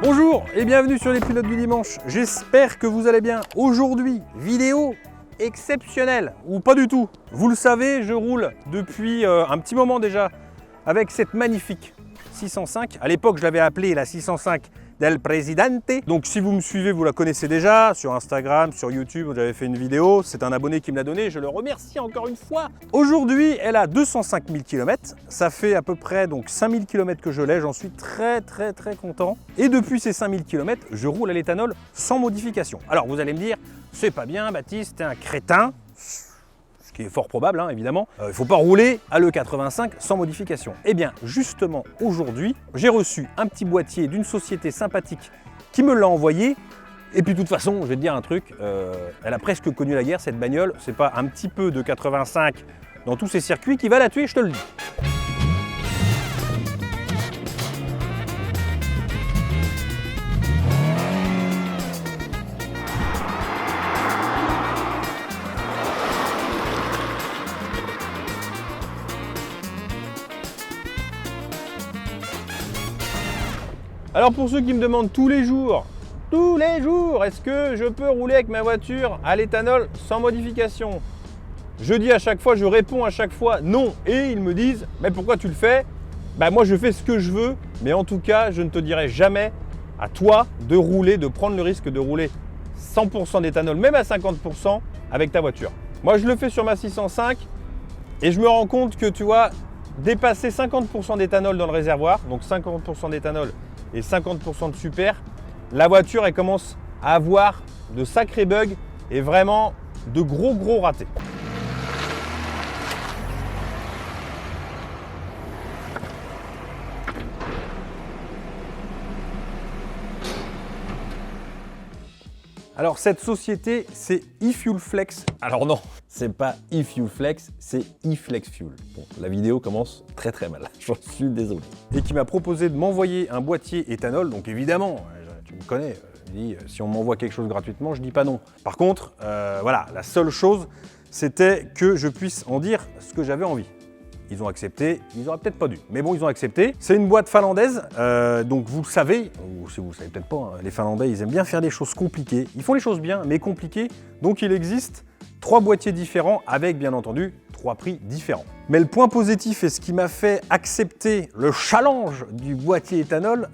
Bonjour et bienvenue sur les pilotes du dimanche. J'espère que vous allez bien. Aujourd'hui, vidéo exceptionnelle ou pas du tout. Vous le savez, je roule depuis un petit moment déjà avec cette magnifique 605. À l'époque, je l'avais appelée la 605 del Presidente. Donc si vous me suivez, vous la connaissez déjà sur Instagram, sur YouTube, j'avais fait une vidéo. C'est un abonné qui me l'a donnée, je le remercie encore une fois. Aujourd'hui, elle a 205 000 km. Ça fait à peu près donc 5 000 km que je l'ai. J'en suis très content. Et depuis ces 5 000 km, je roule à l'éthanol sans modification. Alors vous allez me dire, c'est pas bien Baptiste, t'es un crétin. Ce qui est fort probable, hein, évidemment. Il ne faut pas rouler à l'E85 sans modification. Eh bien, justement, aujourd'hui, j'ai reçu un petit boîtier d'une société sympathique qui me l'a envoyé. Et puis, de toute façon, je vais te dire un truc, elle a presque connu la guerre, cette bagnole. C'est pas un petit peu de 85 dans tous ces circuits qui va la tuer, je te le dis. Alors pour ceux qui me demandent tous les jours, est-ce que je peux rouler avec ma voiture à l'éthanol sans modification? Je dis à chaque fois, je réponds à chaque fois non. Et ils me disent, mais pourquoi tu le fais? Bah moi je fais ce que je veux, mais en tout cas je ne te dirai jamais à toi de rouler, de prendre le risque de rouler 100% d'éthanol, même à 50% avec ta voiture. Moi je le fais sur ma 605 et je me rends compte que tu vois, dépasser 50% d'éthanol dans le réservoir, donc 50% d'éthanol et 50% de super, la voiture elle commence à avoir de sacrés bugs et vraiment de gros ratés. Alors cette société c'est eFuelFlex. Alors non, c'est pas eFuelFlex, c'est eFlexFuel. Bon, la vidéo commence très mal, j'en suis désolé. Et qui m'a proposé de m'envoyer un boîtier éthanol, donc évidemment, tu me connais, je dis, si on m'envoie quelque chose gratuitement, je dis pas non. Par contre, voilà, la seule chose, c'était que je puisse en dire ce que j'avais envie. Ils ont accepté, ils auraient peut-être pas dû, mais bon, ils ont accepté. C'est une boîte finlandaise, donc vous le savez, ou si vous le savez peut-être pas, hein, les Finlandais, ils aiment bien faire des choses compliquées. Ils font les choses bien, mais compliquées. Donc il existe 3 boîtiers différents avec, bien entendu, 3 prix différents. Mais le point positif et ce qui m'a fait accepter le challenge du boîtier éthanol,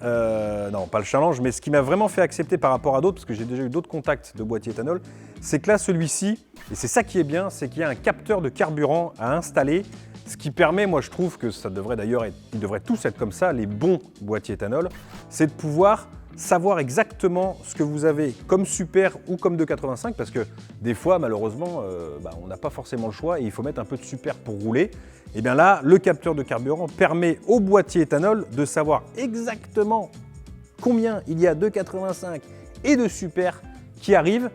non pas le challenge, mais ce qui m'a vraiment fait accepter par rapport à d'autres, parce que j'ai déjà eu d'autres contacts de boîtier éthanol, c'est que là, celui-ci, et c'est ça qui est bien, c'est qu'il y a un capteur de carburant à installer. Ce qui permet, moi je trouve que ça devrait d'ailleurs être, ils devraient tous être comme ça, les bons boîtiers éthanol, c'est de pouvoir savoir exactement ce que vous avez comme super ou comme 285 parce que des fois malheureusement on n'a pas forcément le choix et il faut mettre un peu de super pour rouler. Et bien là, le capteur de carburant permet au boîtier éthanol de savoir exactement combien il y a de 285 et de super qui arrivent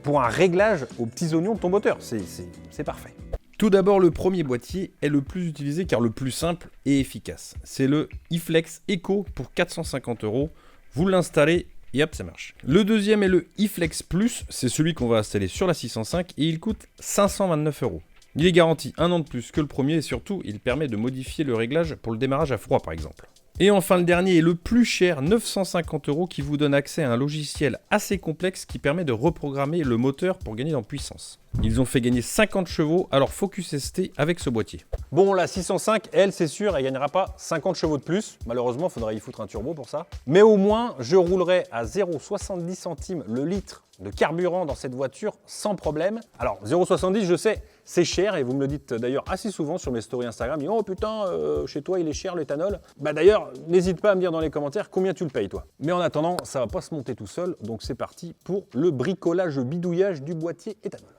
pour un réglage aux petits oignons de ton moteur. C'est parfait. Tout d'abord, le premier boîtier est le plus utilisé car le plus simple et efficace. C'est le eFlex Eco pour 450 €. Vous l'installez et hop, ça marche. Le deuxième est le eFlex Plus, c'est celui qu'on va installer sur la 605 et il coûte 529 €. Il est garanti 1 an de plus que le premier et surtout, il permet de modifier le réglage pour le démarrage à froid par exemple. Et enfin, le dernier est le plus cher, 950 € qui vous donne accès à un logiciel assez complexe qui permet de reprogrammer le moteur pour gagner en puissance. Ils ont fait gagner 50 chevaux à leur Focus ST avec ce boîtier. Bon, la 605, elle, c'est sûr, elle gagnera pas 50 chevaux de plus. Malheureusement, il faudrait y foutre un turbo pour ça. Mais au moins, je roulerai à 0,70 centimes le litre de carburant dans cette voiture sans problème. Alors, 0,70, je sais, c'est cher et vous me le dites d'ailleurs assez souvent sur mes stories Instagram. Ils disent, oh putain, chez toi, il est cher l'éthanol. Bah d'ailleurs, n'hésite pas à me dire dans les commentaires combien tu le payes, toi. Mais en attendant, ça va pas se monter tout seul. Donc, c'est parti pour le bricolage bidouillage du boîtier éthanol.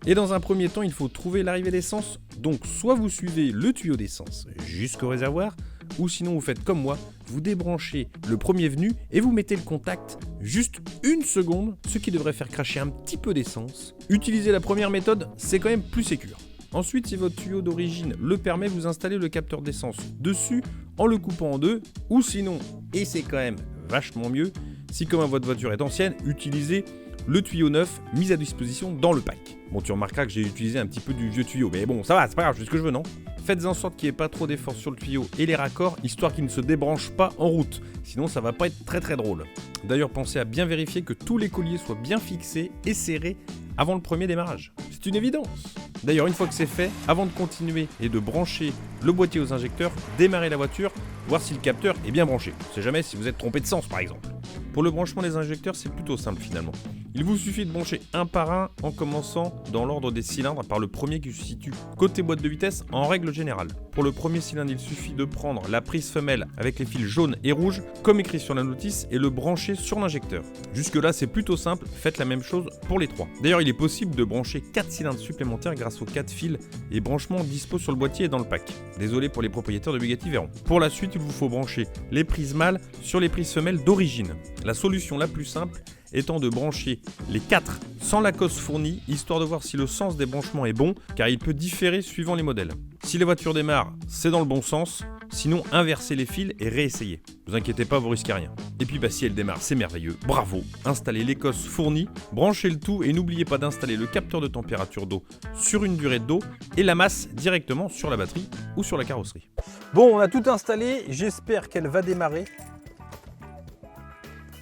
Et dans un premier temps, il faut trouver l'arrivée d'essence. Donc soit vous suivez le tuyau d'essence jusqu'au réservoir, ou sinon vous faites comme moi, vous débranchez le premier venu et vous mettez le contact juste 1 seconde, ce qui devrait faire cracher un petit peu d'essence. Utilisez la première méthode, c'est quand même plus sécure. Ensuite, si votre tuyau d'origine le permet, vous installez le capteur d'essence dessus en le coupant en 2, ou sinon, et c'est quand même vachement mieux, si comme votre voiture est ancienne, utilisez le tuyau neuf mis à disposition dans le pack. Bon, tu remarqueras que j'ai utilisé un petit peu du vieux tuyau, mais bon, ça va, c'est pas grave, je fais ce que je veux, non? Faites en sorte qu'il n'y ait pas trop d'effort sur le tuyau et les raccords, histoire qu'il ne se débranche pas en route. Sinon, ça va pas être très drôle. D'ailleurs, pensez à bien vérifier que tous les colliers soient bien fixés et serrés avant le premier démarrage. C'est une évidence. D'ailleurs, une fois que c'est fait, avant de continuer et de brancher le boîtier aux injecteurs, démarrez la voiture, voir si le capteur est bien branché. On ne sait jamais si vous êtes trompé de sens par exemple. Pour le branchement des injecteurs, c'est plutôt simple finalement. Il vous suffit de brancher un par un en commençant dans l'ordre des cylindres par le premier qui se situe côté boîte de vitesse en règle générale. Pour le premier cylindre, il suffit de prendre la prise femelle avec les fils jaunes et rouges, comme écrit sur la notice, et le brancher sur l'injecteur. Jusque là, c'est plutôt simple, faites la même chose pour les trois. D'ailleurs, il est possible de brancher 4 cylindres supplémentaires grâce aux 4 fils et branchements dispo sur le boîtier et dans le pack. Désolé pour les propriétaires de Bugatti Veyron. Pour la suite, il vous faut brancher les prises mâles sur les prises femelles d'origine. La solution la plus simple étant de brancher les 4 sans la cosse fournie, histoire de voir si le sens des branchements est bon, car il peut différer suivant les modèles. Si la voiture démarre, c'est dans le bon sens, sinon inversez les fils et réessayez. Ne vous inquiétez pas, vous risquez rien. Et puis si elle démarre, c'est merveilleux, bravo. Installez les cosses fournies, branchez le tout et n'oubliez pas d'installer le capteur de température d'eau sur une durée d'eau et la masse directement sur la batterie ou sur la carrosserie. Bon, on a tout installé, j'espère qu'elle va démarrer.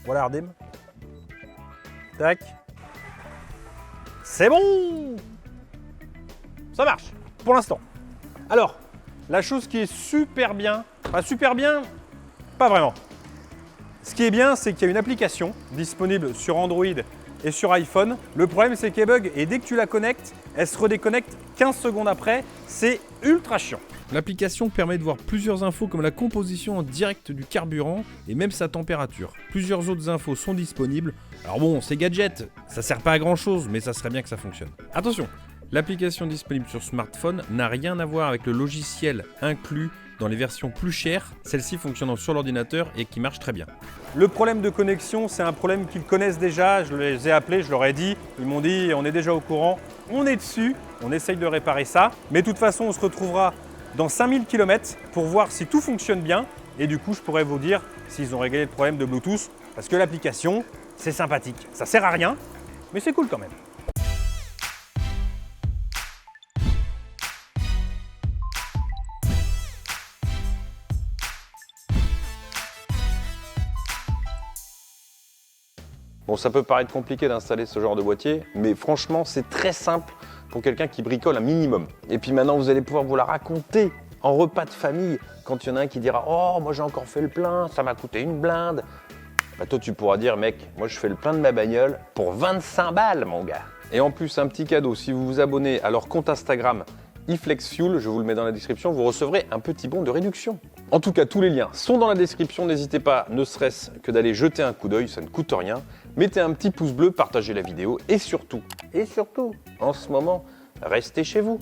Voilà Ardem. Tac. C'est bon! Ça marche, pour l'instant. Alors, la chose qui est super bien, pas vraiment. Ce qui est bien, c'est qu'il y a une application disponible sur Android et sur iPhone. Le problème, c'est qu'elle bug et dès que tu la connectes, elle se redéconnecte 15 secondes après. C'est ultra chiant. L'application permet de voir plusieurs infos comme la composition en direct du carburant et même sa température. Plusieurs autres infos sont disponibles. Alors bon, ces gadgets, ça sert pas à grand chose, mais ça serait bien que ça fonctionne. Attention, l'application disponible sur smartphone n'a rien à voir avec le logiciel inclus dans les versions plus chères, celle-ci fonctionnant sur l'ordinateur et qui marche très bien. Le problème de connexion, c'est un problème qu'ils connaissent déjà, je les ai appelés, je leur ai dit, ils m'ont dit on est déjà au courant, on est dessus, on essaye de réparer ça, mais de toute façon on se retrouvera dans 5000 km pour voir si tout fonctionne bien et du coup je pourrais vous dire s'ils ont réglé le problème de Bluetooth parce que l'application c'est sympathique, ça sert à rien mais c'est cool quand même. Bon, ça peut paraître compliqué d'installer ce genre de boîtier, mais franchement, c'est très simple pour quelqu'un qui bricole un minimum. Et puis maintenant, vous allez pouvoir vous la raconter en repas de famille, quand il y en a un qui dira « Oh, moi j'ai encore fait le plein, ça m'a coûté une blinde ». Bah toi, tu pourras dire « Mec, moi je fais le plein de ma bagnole pour 25 balles, mon gars ». Et en plus, un petit cadeau, si vous vous abonnez à leur compte Instagram iFlexFuel, je vous le mets dans la description, vous recevrez un petit bon de réduction. En tout cas, tous les liens sont dans la description. N'hésitez pas, ne serait-ce que d'aller jeter un coup d'œil, ça ne coûte rien. Mettez un petit pouce bleu, partagez la vidéo et surtout, en ce moment, restez chez vous.